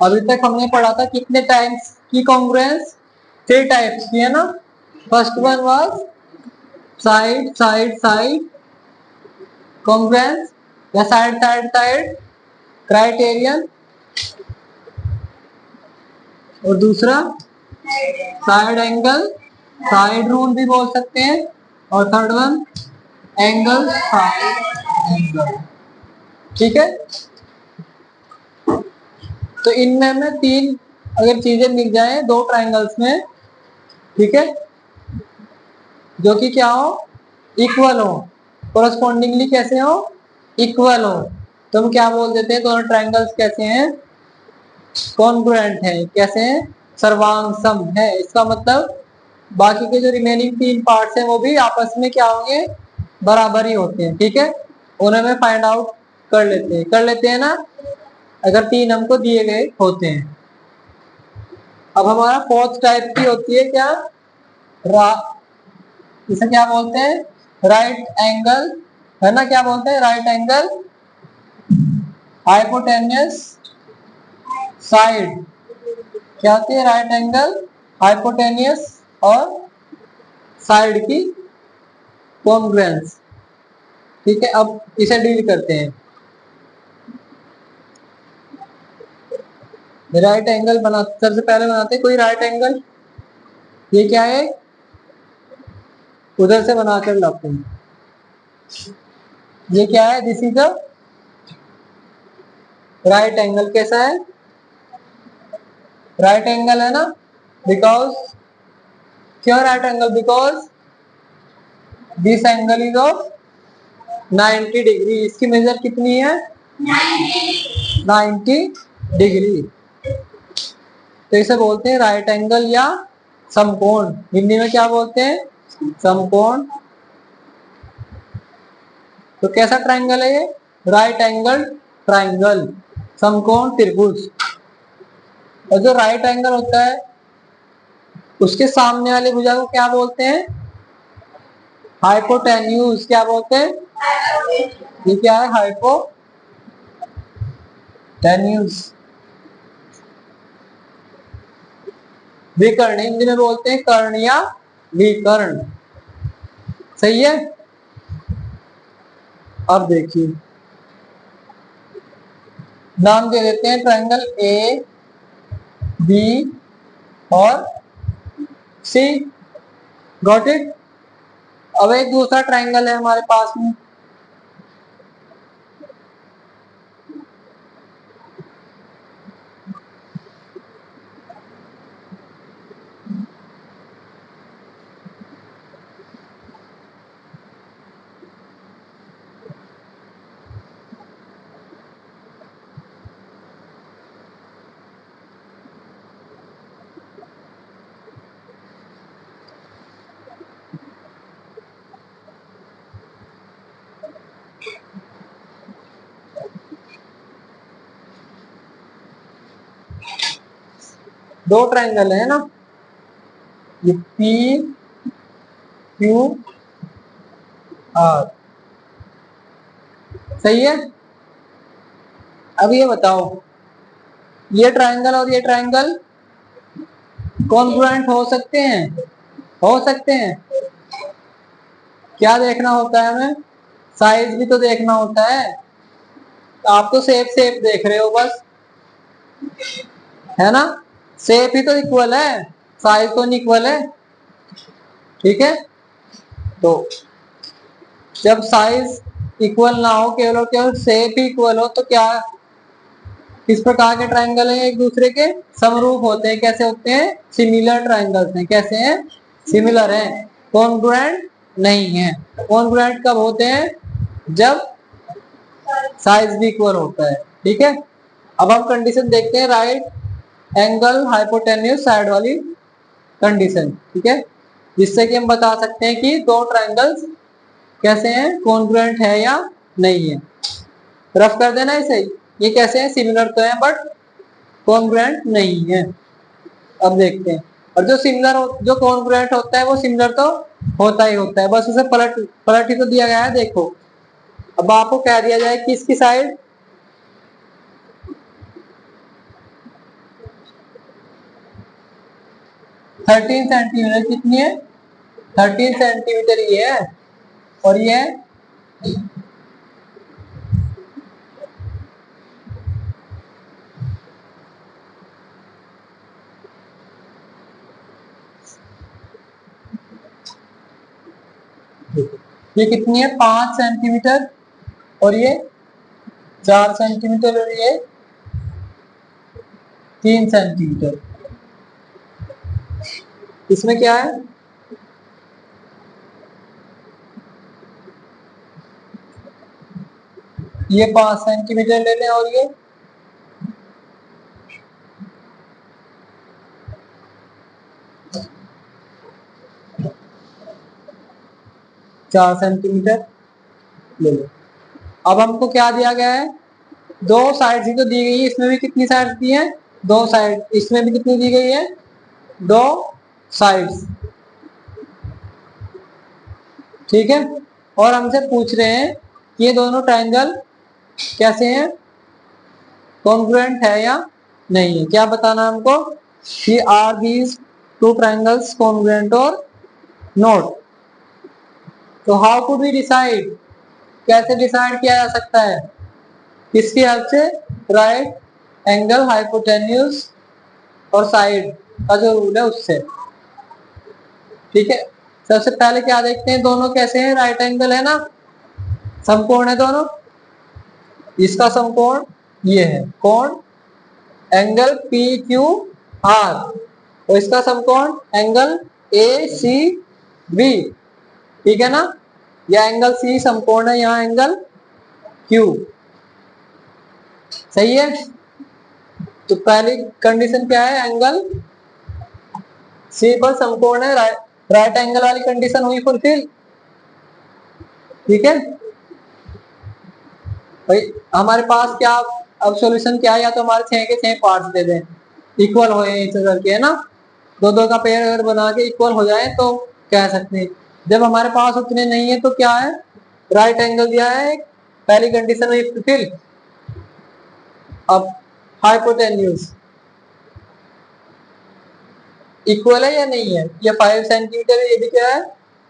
अभी तक हमने पढ़ा था कितने टाइप्स की कॉन्ग्रुएंस, 3 टाइप्स की है ना। First one was side side side congruence या साइड साइड साइड क्राइटेरियन, और दूसरा साइड एंगल साइड रूल भी बोल सकते हैं, और third one angle side angle. ठीक है, तो इनमें हमें 3 अगर चीजें मिल जाए 2 ट्राइंगल्स में, ठीक है, जो कि क्या हो, इक्वल हो, कोरस्पॉन्डिंगली कैसे हो, इक्वल हो, तो हम क्या बोल देते हैं, दोनों ट्राइंगल्स कैसे हैं, कॉन्ग्रुएंट है। कैसे हैं, सर्वांग सम है। इसका मतलब बाकी के जो रिमेनिंग 3 पार्ट्स हैं वो भी आपस में क्या होंगे, बराबर ही होते हैं। ठीक है, उन्हें हमें फाइंड आउट कर लेते हैं ना, अगर 3 हमको दिए गए होते हैं। अब हमारा फोर्थ टाइप की होती है क्या, इसे क्या बोलते हैं, राइट एंगल, है ना, क्या बोलते हैं, राइट एंगल हाइपोटेन्यूस साइड। क्या होती है, राइट एंगल हाइपोटेन्यूस और साइड की कॉन्ग्रुएंस। ठीक है, अब इसे डील करते हैं। राइट एंगल बना, सबसे पहले बनाते हैं कोई राइट एंगल। ये क्या है, उधर से बनाकर लाते हैं। ये क्या है, this is a right angle. कैसा है, राइट एंगल है ना, बिकॉज क्यों right angle, because this angle is of 90 degree. इसकी मेजर कितनी है, 90 डिग्री। तो इसे बोलते हैं राइट एंगल या समकोण। हिंदी में क्या बोलते हैं, समकोण। तो कैसा ट्राइंगल है ये, राइट एंगल ट्राइंगल, समकोण त्रिभुज। और जो राइट एंगल होता है उसके सामने वाली भुजा को क्या बोलते हैं, हाइपोटेन्यूज। क्या बोलते हैं, ये क्या है, हाइपोटेन्यूज। विकर्ण हिंदी में बोलते हैं कर्ण या विकर्ण। सही है। अब देखिए, नाम दे देते हैं ट्राइंगल ए बी और सी। Got it. अब एक दूसरा ट्राइंगल है हमारे पास में, दो ट्राइंगल है ना, ये पी क्यू आर। सही है। अब ये बताओ, ये ट्राइंगल और ये ट्राइंगल कॉन्ग्रुएंट हो सकते हैं, हो सकते हैं। क्या देखना होता है हमें, साइज भी तो देखना होता है। आप तो सेप सेप देख रहे हो बस, है ना, सेप ही तो इक्वल है, साइज तो नहीं इक्वल है। ठीक है, तो जब साइज इक्वल ना हो, केवल और केवल शेप ही इक्वल हो, तो क्या किस प्रकार के ट्राइंगल हैं, एक दूसरे के समरूप होते हैं। कैसे होते हैं, सिमिलर ट्राइंगल्स हैं। कैसे हैं, सिमिलर हैं, कॉन्ग्रुएंट नहीं है। कॉन्ग्रुएंट कब होते हैं, जब साइज भी इक्वल होता है। ठीक है, अब हम कंडीशन देखते हैं, राइट एंगल हाइपोटेन्यूस साइड वाली कंडीशन। ठीक है, जिससे कि हम बता सकते हैं कि दो ट्राइंगल्स कैसे हैं, कॉन्ग्रुएंट है या नहीं है। रफ कर देना इसे, ये कैसे हैं, सिमिलर तो है बट कॉन्ग्रुएंट नहीं है। अब देखते हैं, और जो सिमिलर जो कॉन्ग्रुएंट होता है वो सिमिलर तो होता ही होता है, बस उसे पलट पलट ही तो दिया गया है। देखो, अब आपको कह दिया जाए कि इसकी साइड 13 सेंटीमीटर कितनी है? 13 सेंटीमीटर ये है, और ये ये कितनी है? 5 सेंटीमीटर, और ये 4 सेंटीमीटर, और ये 3 सेंटीमीटर। इसमें क्या है? ये 5 सेंटीमीटर ले लें, और ये 4 सेंटीमीटर ले लो। अब हमको क्या दिया गया है? 2 साइड ही तो दी गई है। इसमें भी कितनी साइड दी है? 2 साइड। इसमें भी कितनी दी गई है? 2 साइड्स। ठीक है। और हमसे पूछ रहे हैं कि ये दोनों ट्रायंगल कैसे हैं, कॉन्ग्रुएंट है या नहीं है। क्या बताना हमको कि are these two triangles congruent और नॉट। तो हाउ कुड वी डिसाइड, कैसे डिसाइड किया जा सकता है? किसकी हेल्प से? राइट एंगल, हाइपोटेन्यूज और साइड का जो रूल है उससे। ठीक है। सबसे पहले क्या देखते हैं, दोनों कैसे हैं? राइट एंगल है ना, समकोण है दोनों। इसका समकोण ये है, कोण एंगल पी क्यू आर, और इसका समकोण एंगल ए सी बी। ठीक है ना। यह एंगल सी समकोण है, यहाँ एंगल क्यू। सही है। तो पहली कंडीशन क्या है? एंगल सी पर समकोण है, राइट एंगल वाली कंडीशन हुई फुलफिल। ठीक है भाई। हमारे पास क्या अब सॉल्यूशन क्या है? या तो हमारे 6 के 6 पार्ट्स दे दें, इक्वल हो इसे करके, है ना। 2-2 का पेयर अगर बना के इक्वल हो जाए तो कह सकते हैं। जब हमारे पास उतने नहीं है तो क्या है? राइट एंगल दिया है, पहली कंडीशन हुई फुलफिल। अब हाइपोटेन्यूज इक्वल है या नहीं है? ये 5 सेंटीमीटर है, ये भी क्या है?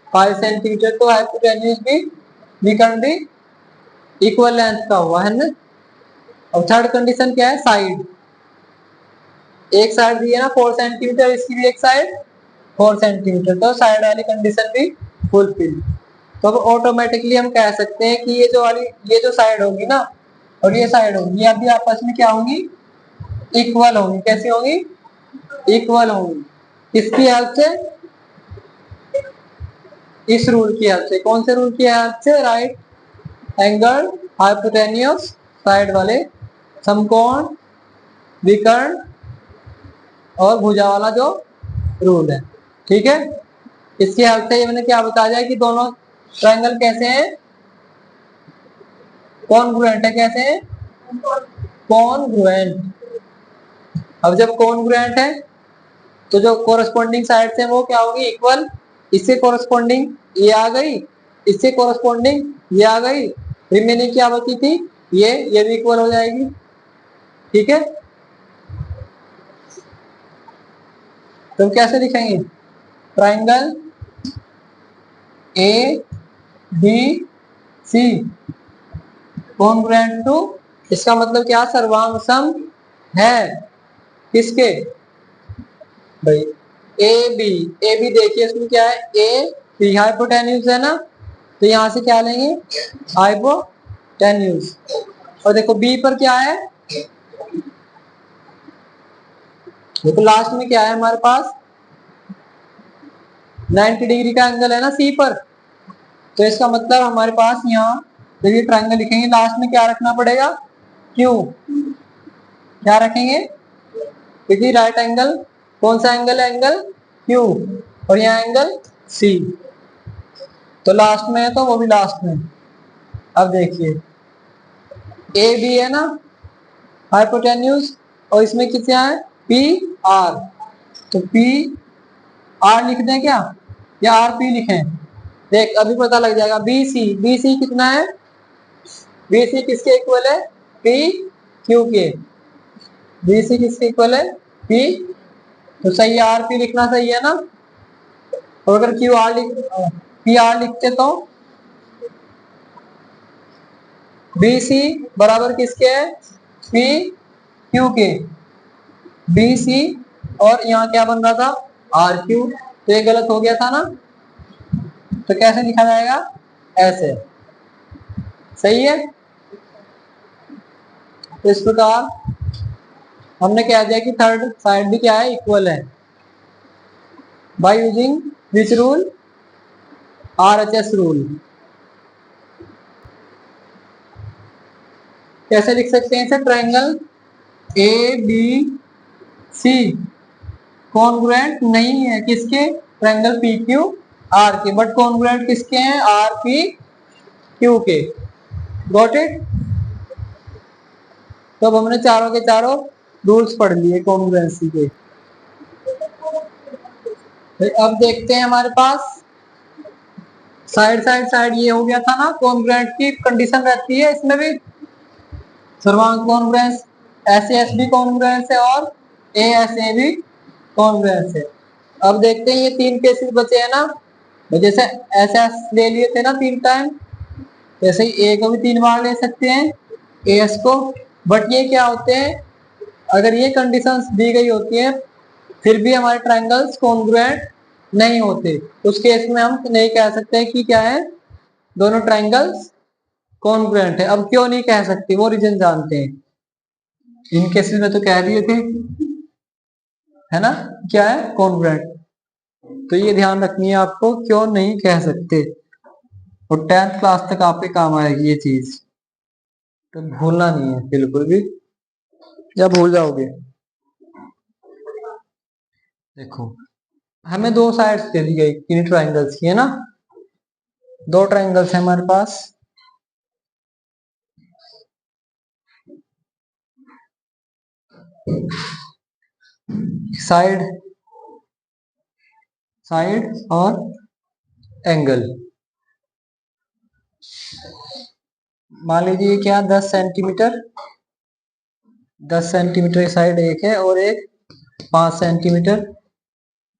5 सेंटीमीटर। तो हाइपोटेन्यूज भी विकर्ण भी इक्वल लेंथ का हुआ है ना। और थर्ड कंडीशन क्या है? साइड। एक साइड दी है ना 4 सेंटीमीटर, इसकी भी एक साइड 4 सेंटीमीटर, तो साइड वाली कंडीशन भी फुलफिल। तो अब ऑटोमेटिकली हम कह सकते हैं कि ये जो साइड होगी ना, और ये साइड होगी, ये अभी आपस में क्या होंगी? इक्वल होंगी। कैसी होंगी? इक्वल होंगी। किसकी हेल्प से? इस रूल की हेल्प से। कौन से रूल की हेल्प से? राइट एंगल, हाइपोटेन्यूज, साइड वाले, समकोण, विकर्ण और भुजा वाला जो रूल है। ठीक है। इसकी हेल्प से मैंने क्या बता दिया कि दोनों ट्रायंगल कैसे हैं? कॉन्ग्रुएंट है। कैसे हैं? कॉन्ग्रुएंट। अब जब कॉन्ग्रुएंट है तो जो कोरस्पॉन्डिंग साइड्स हैं वो क्या होगी? इक्वल। इससे कोरस्पॉन्डिंग ये आ गई, इससे कोरस्पॉन्डिंग ये आ गई, रिमेनिंग क्या बची थी? ये भी इक्वल हो जाएगी। ठीक है। तो कैसे लिखेंगे? Triangle A B C congruent to, इसका मतलब क्या? सर्वांग सम है। किसके? भाई ए बी देखिए इसमें क्या है? ए बी हाइपोटेन्यूज है ना, तो यहां से क्या लेंगे? हाइपोटेन्यूज। और देखो बी पर क्या है? देखो लास्ट में क्या है हमारे पास? 90 डिग्री का एंगल है ना सी पर। तो इसका मतलब हमारे पास यहाँ जब ये ट्रायंगल लिखेंगे लास्ट में क्या रखना पड़ेगा? क्यू। क्या रखेंगे? क्योंकि राइट एंगल कौन सा एंगल है? Angle Q. और यहाँ एंगल सी, तो लास्ट में है तो वो भी लास्ट में। अब देखिए ए बी है ना हाइपोटेन्यूज, और इसमें कितना है? P R. तो पी आर लिख दें क्या, या आर पी लिखें? देख अभी पता लग जाएगा। बी सी कितना है? बी सी किसके इक्वल है? पी क्यू के। बी सी किसके इक्वल है? पी तो सही है, आर पी लिखना सही है ना। और अगर क्यू आर पी आर लिखते तो बी सी बराबर किसके है, पी क्यू के, बी सी और यहाँ क्या बन रहा था, आर क्यू। तो ये गलत हो गया था ना, तो कैसे लिखा जाएगा, ऐसे। सही है। तो इस प्रकार हमने कह दिया कि थर्ड साइड भी क्या है, इक्वल है, by using which rule, RHS rule. कैसे लिख सकते हैं इसे, triangle A B C congruent नहीं है किसके, ट्रायंगल पी क्यू आर के, बट कॉन्ग्रुएंट किसके हैं, आर पी क्यू के। Got it. तो अब हमने चारों के चारों रूल्स पढ़ लिए कॉन्ग्रुएंसी के। अब देखते हैं हमारे पास साइड साइड साइड, ये हो गया था ना, कॉन्ग्रुएंट की कंडीशन रहती है इसमें भी, सर्वांग कॉन्ग्रुएंस, एस एस भी कॉन्ग्रुएंस है और ए एस ए भी कॉन्ग्रुएंस है। अब देखते हैं ये तीन केसेस बचे हैं ना, जैसे एस एस ले लिए थे ना 3 टाइम, जैसे ही ए को भी 3 बार ले सकते हैं, ए एस को। बट ये क्या होते हैं, अगर ये कंडीशंस दी गई होती है फिर भी हमारे ट्रायंगल्स कॉन्ग्रुएंट नहीं होते, उस केस में हम नहीं कह सकते कि क्या है, दोनों ट्रायंगल्स कॉन्ग्रुएंट है। अब क्यों नहीं कह सकते, वो रीजन जानते हैं। इन केसेस में तो कह दिए थे, है ना, क्या है, कॉन्ग्रुएंट। तो ये ध्यान रखनी है आपको, क्यों नहीं कह सकते, और 10th क्लास तक आपके काम आएगी ये चीज, तो भूलना नहीं है बिल्कुल भी, जब भूल जाओगे। देखो हमें 2 साइड्स दे दी गई इन ट्रायंगल्स की, है ना, 2 ट्रायंगल्स है हमारे पास, साइड साइड और एंगल। मान लीजिए क्या 10 सेंटीमीटर, 10 सेंटीमीटर साइड एक है और एक 5 सेंटीमीटर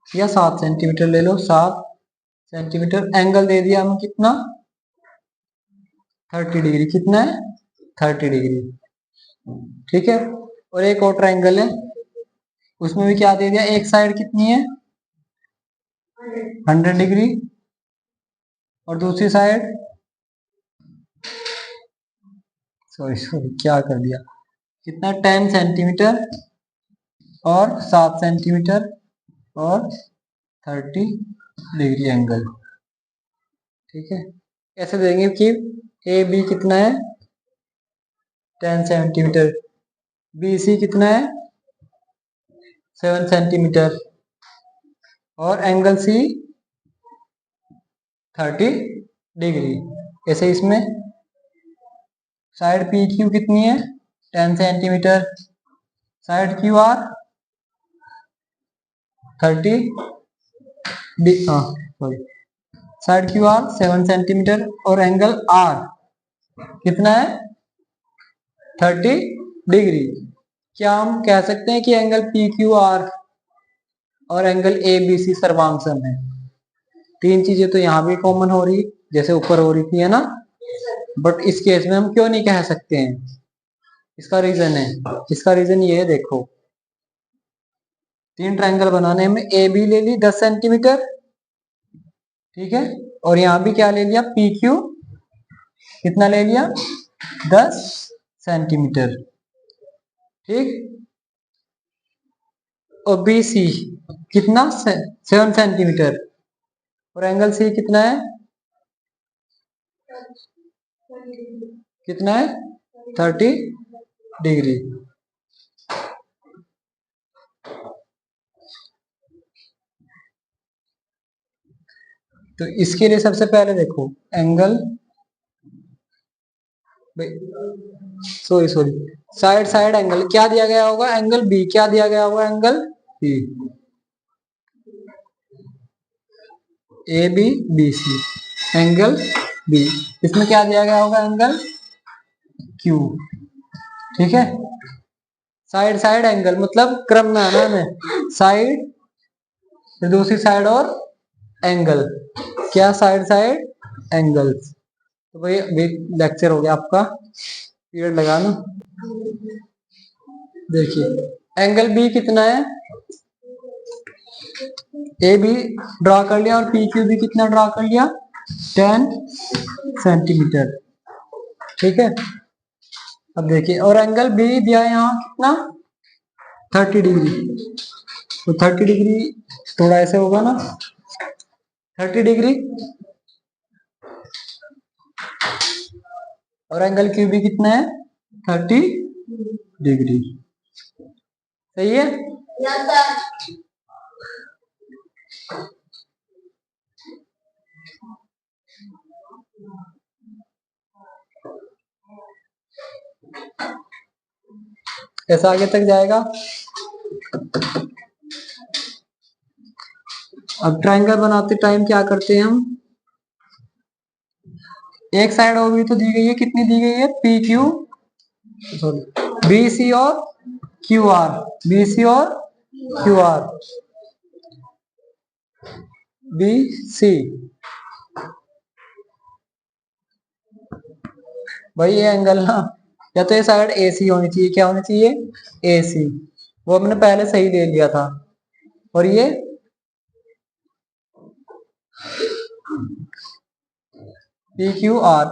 या 7 सेंटीमीटर ले लो, 7 सेंटीमीटर। एंगल दे दिया हमें कितना, 30 डिग्री, कितना है, 30 डिग्री। ठीक है। और एक और ट्रायंगल है, उसमें भी क्या दे दिया, एक साइड कितनी है, 100 डिग्री और दूसरी साइड, सॉरी सॉरी क्या कर दिया, कितना, 10 सेंटीमीटर और 7 सेंटीमीटर और 30 डिग्री एंगल। ठीक है। कैसे देंगे कि ए बी कितना है, 10 सेंटीमीटर, बी सी कितना है, 7 सेंटीमीटर और एंगल सी 30 डिग्री। ऐसे इसमें साइड पी क्यू कितनी है, 10 centimetre, side Q R 30 sorry, side Q R 7 centimetre और एंगल आर कितना है, 30 डिग्री। क्या हम कह सकते हैं कि एंगल पी क्यू आर और एंगल ए बी सी सर्वांगसम है। 3 चीजें तो यहाँ भी कॉमन हो रही, जैसे ऊपर हो रही थी, है ना, बट इस केस में हम क्यों नहीं कह सकते हैं, इसका रीजन है, इसका रीजन ये है, देखो 3 ट्रायंगल बनाने में ए बी ले ली 10 सेंटीमीटर, ठीक है, और यहाँ भी क्या ले लिया, पी क्यू कितना ले लिया, 10 सेंटीमीटर। ठीक। और बी सी कितना, 7 सेंटीमीटर और एंगल सी कितना है, कितना है, 30 डिग्री। तो इसके लिए सबसे पहले देखो angle, sorry sorry, side side angle क्या दिया गया होगा, एंगल बी, क्या दिया गया होगा, angle B, A B B C, angle B, इसमें क्या दिया गया होगा, एंगल क्यू। ठीक है। साइड साइड एंगल मतलब क्रम में आना है, साइड फिर दूसरी साइड और एंगल, क्या साइड साइड एंगल्स। तो भाई अभी लेक्चर हो गया आपका, पीरियड लगा ना। देखिए एंगल बी कितना है, ए बी ड्रा कर लिया और पी क्यू भी कितना ड्रा कर लिया, 10 सेंटीमीटर। ठीक है, अब देखिए और एंगल बी दिया है यहाँ कितना, 30 डिग्री। तो 30 डिग्री थोड़ा ऐसे होगा ना, 30 डिग्री, और एंगल क्यू भी कितना है, 30 डिग्री। सही है। ऐसा आगे तक जाएगा। अब ट्रायंगल बनाते टाइम क्या करते हैं हम, एक साइड और भी तो दी गई है, कितनी दी गई है, P Q sorry B C और क्यू आर, बी सी और क्यू आर, बी सी। भाई ये एंगल ना, या तो ये साइड ए सी होनी चाहिए, क्या होनी चाहिए, ए सी, वो हमने पहले सही ले लिया था। और ये पी क्यू आर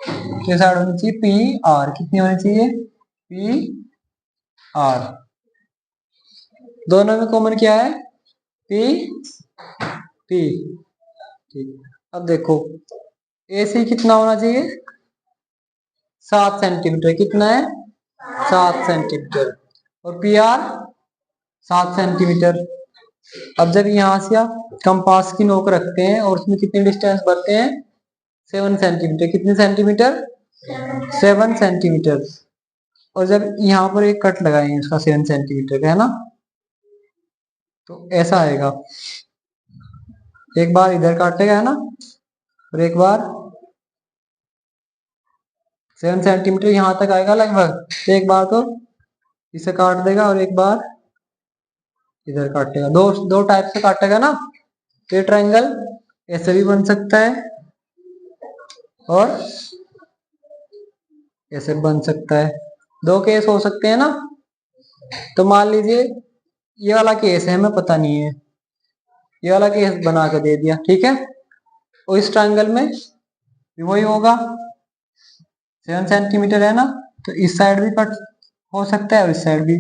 की साइड होनी चाहिए पी आर, कितनी होनी चाहिए, पी आर। दोनों में कॉमन क्या है, पी पी। ठीक, अब देखो ए सी कितना होना चाहिए, 7 सेंटीमीटर, कितना है, 7 सेंटीमीटर, और पी आर 7 सेंटीमीटर। अब जब यहाँ से आप कंपास की नोक रखते हैं और उसमें कितनी डिस्टेंस बढ़ते हैं, 7 सेंटीमीटर, कितने सेंटीमीटर, 7 सेंटीमीटर। और जब यहाँ पर एक कट लगाएंगे उसका 7 सेंटीमीटर का है ना, तो ऐसा आएगा, एक बार इधर काटेगा है ना, और एक बार 7 सेंटीमीटर यहाँ तक आएगा लगभग, तो एक बार तो इसे काट देगा और एक बार इधर काटेगा, दो दो टाइप से काटेगा ना। तो ये ट्रायंगल ऐसे भी बन सकता है और ऐसे बन सकता है, दो केस हो सकते हैं ना। तो मान लीजिए ये वाला केस है, हमें पता नहीं है, ये वाला केस बना के दे दिया, ठीक है। और इस ट्रायंगल में भी वही होगा, 7 सेंटीमीटर है ना, तो इस साइड भी कट हो सकता है और इस साइड भी।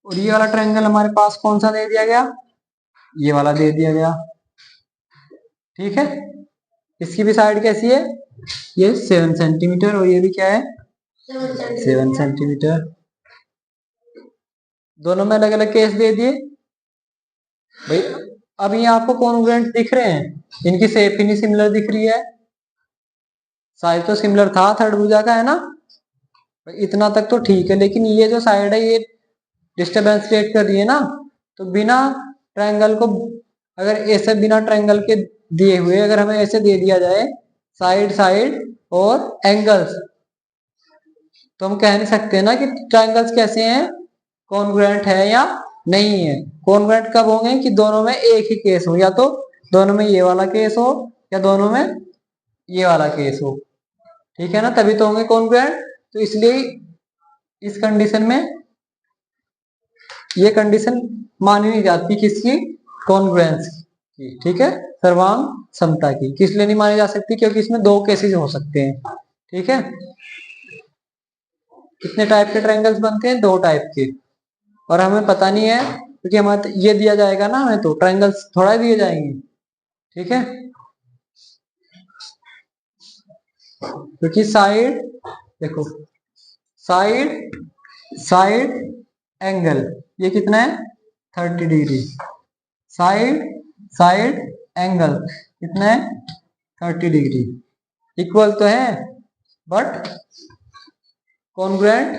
और ये वाला ट्रायंगल हमारे पास कौन सा दे दिया गया, ये वाला दे दिया गया, ठीक है। इसकी भी साइड कैसी है, ये 7 सेंटीमीटर और ये भी क्या है, 7 सेंटीमीटर। दोनों में अलग अलग केस दे दिए भाई। अब ये आपको कॉन्ग्रुएंट दिख रहे हैं, इनकी शेप ही नहीं सिमिलर दिख रही है, साइज तो सिमिलर था थर्ड भुजा का है ना, इतना तक तो ठीक है। लेकिन ये जो साइड है ये डिस्टरबेंस क्रिएट कर रही है ना, तो बिना ट्रायंगल को, अगर ऐसे बिना ट्रायंगल के दिए हुए अगर हमें ऐसे दे दिया जाए साइड साइड और एंगल्स, तो हम कह नहीं सकते ना कि ट्रायंगल्स कैसे हैं, कॉन्ग्रुएंट है या नहीं है। कॉन्ग्रुएंट कब होंगे कि दोनों में एक ही केस हो, या तो दोनों में ये वाला केस हो या दोनों में ये वाला केस हो, ठीक है ना, तभी तो होंगे कॉन्ग्रुएंट। तो इसलिए इस कंडीशन में ये कंडीशन मानी नहीं जाती किसकी, कॉन्ग्रुएंस की, ठीक है, सर्वांग समता की। किस लिए नहीं मानी जा सकती, क्योंकि इसमें दो केसेस हो सकते हैं, ठीक है। कितने टाइप के ट्रायंगल्स बनते हैं, दो टाइप के, और हमें पता नहीं है क्योंकि हमारे ये दिया जाएगा ना, हमें तो ट्रायंगल्स थोड़ा दिए जाएंगे, ठीक है। क्योंकि साइड देखो, साइड साइड एंगल ये कितना है, 30 डिग्री, साइड साइड एंगल कितना है, 30 डिग्री, इक्वल तो है बट कॉन्ग्रुएंट,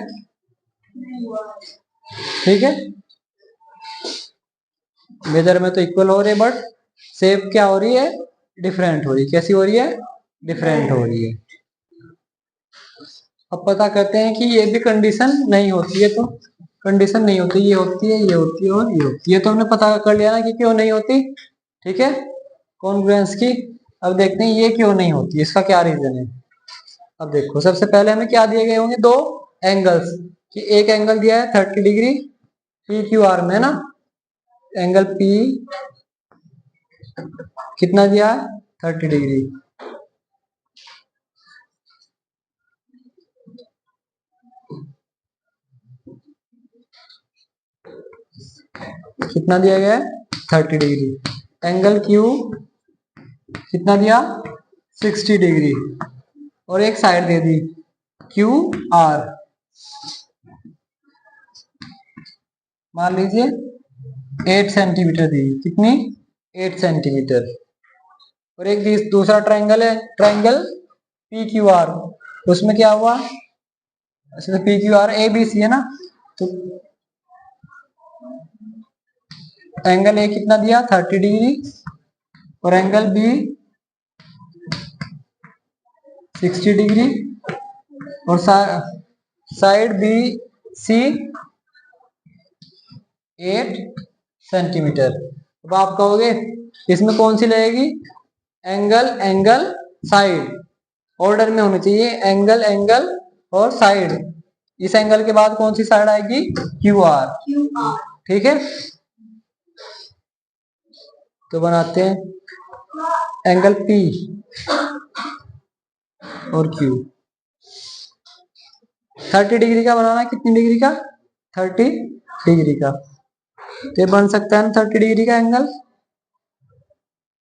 ठीक है। मेजर में तो इक्वल हो रहे बट शेप क्या हो रही है, डिफरेंट हो रही है। कैसी हो रही है, डिफरेंट हो रही है। अब पता करते हैं कि ये भी कंडीशन नहीं होती है, तो कंडीशन नहीं होती, ये होती है, ये होती है और ये होती है। तो हमने पता कर लिया ना कि क्यों नहीं होती, ठीक है, कॉन्ग्रुएंस की। अब देखते हैं ये क्यों नहीं होती, इसका क्या रीजन है। अब देखो, सबसे पहले हमें क्या दिए गए होंगे, दो एंगल्स, कि एक एंगल दिया है 30 डिग्री पी क्यू आर में ना, एंगल पी कितना दिया है 30 डिग्री। कितना दिया गया है 30 डिग्री। एंगल क्यू कितना दिया 60 डिग्री, और एक साइड दे दी क्यू आर, मान लीजिए 8 सेंटीमीटर दी, कितनी 8 सेंटीमीटर। और एक दूसरा ट्रायंगल है, ट्रायंगल पी क्यू आर, उसमें क्या हुआ, अच्छा तो P Q R A B C है ना, तो एंगल ए कितना दिया 30 डिग्री, और एंगल बी 60 डिग्री, और साइड बी सी 8 सेंटीमीटर। अब आप कहोगे इसमें कौन सी लगेगी, एंगल एंगल साइड, ऑर्डर में होनी चाहिए, एंगल एंगल और साइड। इस एंगल के बाद कौन सी साइड आएगी, क्यू आर, ठीक है। तो बनाते हैं एंगल पी और क्यू। 30 डिग्री का बनाना है, कितनी डिग्री का 30 डिग्री का। ये बन सकता है ना 30 डिग्री का एंगल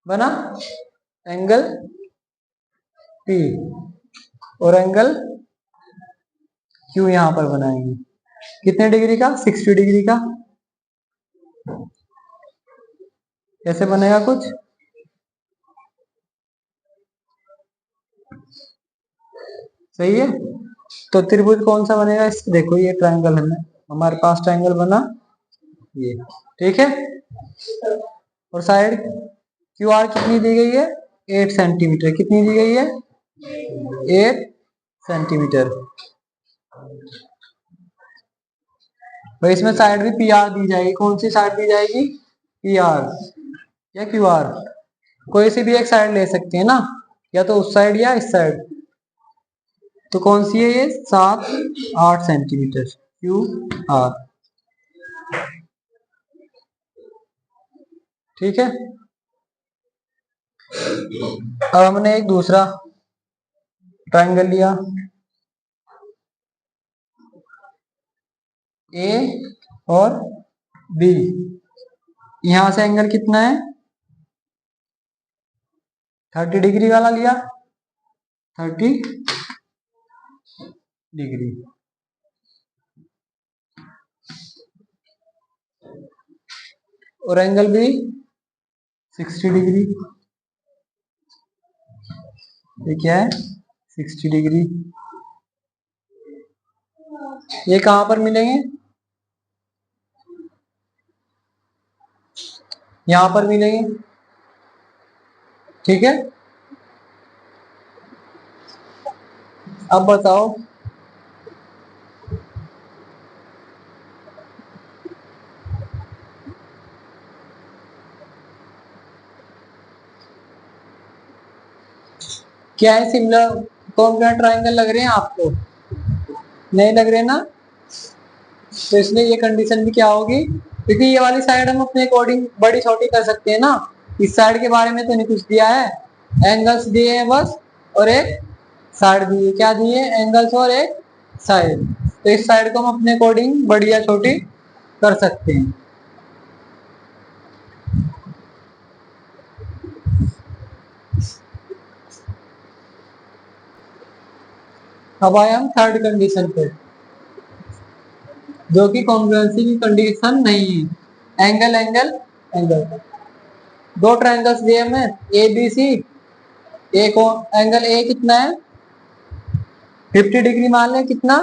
बना, एंगल पी, और एंगल क्यू यहां पर बनाएंगे, कितने डिग्री का 60 डिग्री का। कैसे बनेगा कुछ, सही है। तो त्रिभुज कौन सा बनेगा, इस देखो ये ट्रायंगल है, हमारे पास ट्रायंगल बना ये, ठीक है। और साइड क्यू आर कितनी दी गई है 8 सेंटीमीटर, कितनी दी गई है 8 सेंटीमीटर। और इसमें साइड भी पी आर दी जाएगी, कौन सी साइड दी जाएगी, पी आर या क्यू आर, कोई सी भी एक साइड ले सकते हैं ना, या तो उस साइड या इस साइड। तो कौन सी है ये 7-8 सेंटीमीटर क्यू आर, ठीक है। अब हमने एक दूसरा ट्रायंगल लिया, ए और बी, यहां से एंगल कितना है 30 डिग्री वाला लिया, 30 डिग्री, और एंगल बी 60 डिग्री। ये क्या है 60 डिग्री। ये कहां पर मिलेंगे, यहां पर मिलेंगे, ठीक है। अब बताओ क्या है सिमिलर, कौन सा ट्रायंगल लग रहे हैं आपको, नहीं लग रहे ना, तो इसलिए ये कंडीशन भी क्या होगी, क्योंकि ये वाली साइड हम अपने अकॉर्डिंग बड़ी छोटी कर सकते हैं ना, इस साइड के बारे में तो नहीं कुछ दिया है, एंगल्स दिए हैं बस, और एक साइड दिए, क्या दिए एंगल्स और एक साइड। तो इस साइड को हम अपने अकॉर्डिंग बड़ी या छोटी कर सकते हैं। अब आए हम थर्ड कंडीशन पे, जो कि कॉन्ग्रुएंसी की कंडीशन नहीं है, एंगल एंगल एंगल। दो ट्रायंगल्स दिए हमें ए बी सी, एक एंगल ए कितना है 50 डिग्री मान लें, कितना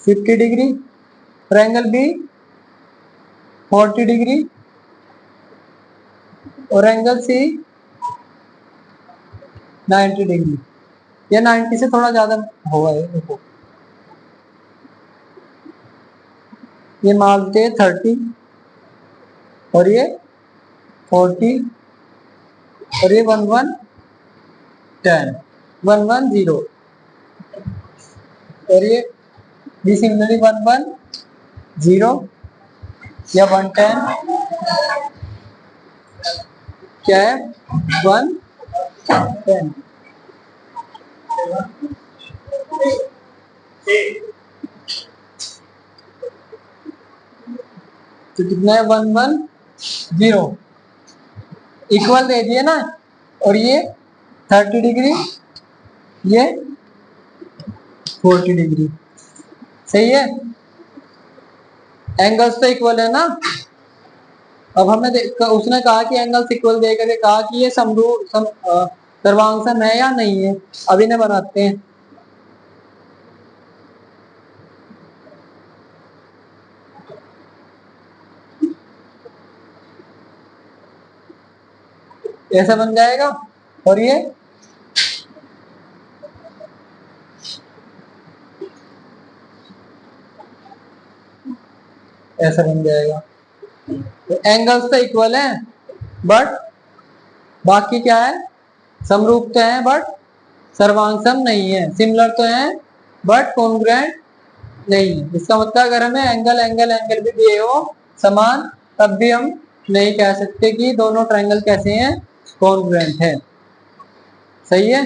50 डिग्री, ट्रायंगल बी 40 डिग्री, और एंगल सी 90 डिग्री। या 90 से थोड़ा ज्यादा होगा ये, देखो ये मानते 30 और ये 40 और ये 1110 110 और ये भी सिमिलरली 110 या 110 क्या है 110 तो कितना है 110 इक्वल दे दिए ना और ये 30 डिग्री ये 40 डिग्री सही है एंगल्स तो इक्वल है ना। अब हमने उसने कहा कि एंगल्स इक्वल दे करके कहा कि ये सर्वांग है या नहीं है। अब इन्हें बनाते हैं। ऐसा बन जाएगा और ये ऐसा बन जाएगा। तो एंगल्स तो इक्वल है बट बाकी क्या है समरूप तो है बट सर्वांग नहीं है। सिमिलर तो है बट कॉन्ग्रुएंट नहीं है। इसका मतलब अगर हमें एंगल एंगल एंगल भी दिए हो समान तब भी हम नहीं कह सकते कि दोनों ट्रायंगल कैसे हैं कॉन्ग्रुएंट है। सही है।